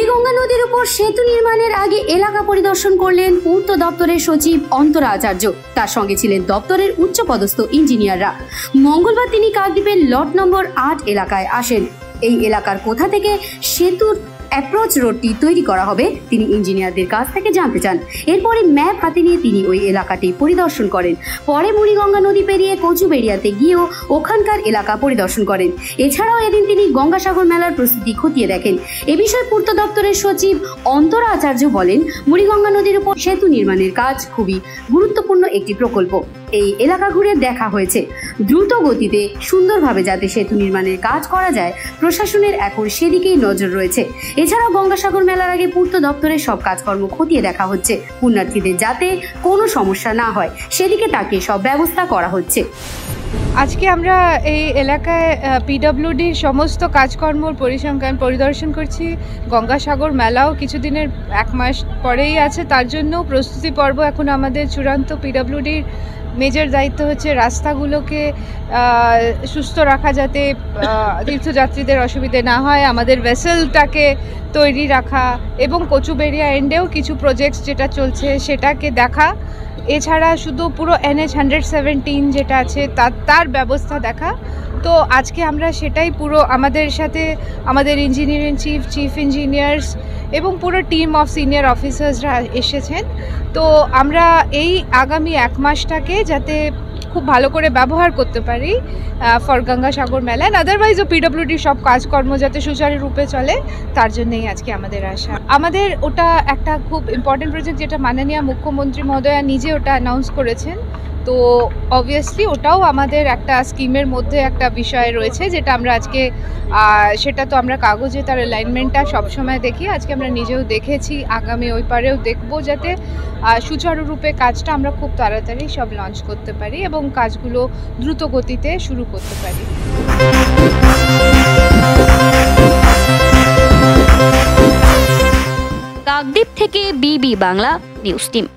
বুড়িগঙ্গা নদীর উপর সেতু নির্মাণের আগে এলাকা পরিদর্শন করলেন পূর্ত দপ্তরের সচিব অন্তরা আচার্য। তার সঙ্গে ছিলেন দপ্তরের উচ্চপদস্থ ইঞ্জিনিয়াররা। মঙ্গলবার তিনি কাকদ্বীপের লট নম্বর ৮ এলাকায় আসেন। এই এলাকার কোথা থেকে সেতুর অ্যাপ্রোচ রোডটি তৈরি করা হবে তিনি ইঞ্জিনিয়ারদের কাছ থেকে জানতে চান। এরপরে ম্যাপ হাতে নিয়ে তিনি ওই এলাকাটি পরিদর্শন করেন। পরে বুড়িগঙ্গা নদী পেরিয়ে কচুবেড়িয়াতে গিয়েও ওখানকার এলাকা পরিদর্শন করেন। এছাড়াও এদিন তিনি গঙ্গাসাগর মেলার প্রস্তুতি খতিয়ে দেখেন। এ বিষয়ে পূর্ত দপ্তরের সচিব অন্তরা আচার্য বলেন, বুড়িগঙ্গা নদীর উপর সেতু নির্মাণের কাজ খুবই গুরুত্বপূর্ণ একটি প্রকল্প। এই এলাকা ঘুরে দেখা হয়েছে। দ্রুত গতিতে সুন্দরভাবে যাতে সেতু নির্মাণের কাজ করা যায়, প্রশাসনের এখন সেদিকেই নজর রয়েছে। এছাড়াও গঙ্গাসাগর মেলার আগে পূর্ত দপ্তরের সব কাজকর্ম খতিয়ে দেখা হচ্ছে। পুণ্যার্থীদের যাতে কোনো সমস্যা না হয় সেদিকে তাকিয়ে সব ব্যবস্থা করা হচ্ছে। আজকে আমরা এই এলাকায় পিডব্লিউডির সমস্ত কাজকর্মর পরিসংখ্যান পরিদর্শন করছি। গঙ্গাসাগর মেলাও কিছুদিনের 1 মাস পরেই আছে, তার জন্য প্রস্তুতি পর্ব এখন আমাদের চূড়ান্ত। পিডব্লিউডির মেজর দায়িত্ব হচ্ছে রাস্তাগুলোকে সুস্থ রাখা, যাতে তীর্থযাত্রীদের অসুবিধে না হয়, আমাদের ভেসেলটাকে তৈরি রাখা এবং কচুবেড়িয়া এন্ডেও কিছু প্রজেক্টস যেটা চলছে সেটাকে দেখা। এছাড়া শুধু পুরো NH 117 যেটা আছে তার ব্যবস্থা দেখা। তো আজকে আমরা সেটাই পুরো আমাদের সাথে আমাদের ইঞ্জিনিয়ারিং চিফ ইঞ্জিনিয়ার্স এবং পুরো টিম অফ সিনিয়র অফিসার্সরা এসেছেন। তো আমরা এই আগামী 1 মাসটাকে যাতে খুব ভালো করে ব্যবহার করতে পারি ফর গঙ্গাসাগর মেলা, আদারওয়াইজও পিডব্লিউডির সব কাজকর্ম যাতে সুচারুরূপে চলে, তার জন্যই আজকে আমাদের আসা। আমাদের ওটা একটা খুব ইম্পর্টেন্ট প্রজেক্ট, যেটা মাননীয় মুখ্যমন্ত্রী মহোদয়া নিজে ওটা অ্যানাউন্স করেছেন। তো অবভিয়াসলি ওটাও আমাদের একটা স্কিমের মধ্যে একটা বিষয় রয়েছে, যেটা আমরা আজকে সেটা তো আমরা কাগজে তার অ্যালাইনমেন্টটা সবসময় দেখি, আজকে আমরা নিজেও দেখেছি, আগামী ওই পারেও দেখবো, যাতে সুচারুরূপে কাজটা আমরা খুব তাড়াতাড়ি সব লঞ্চ করতে পারি এবং কাজগুলো দ্রুত গতিতে শুরু করতে পারি। কাকদ্বীপ থেকে বিবি বাংলা নিউজ টিম।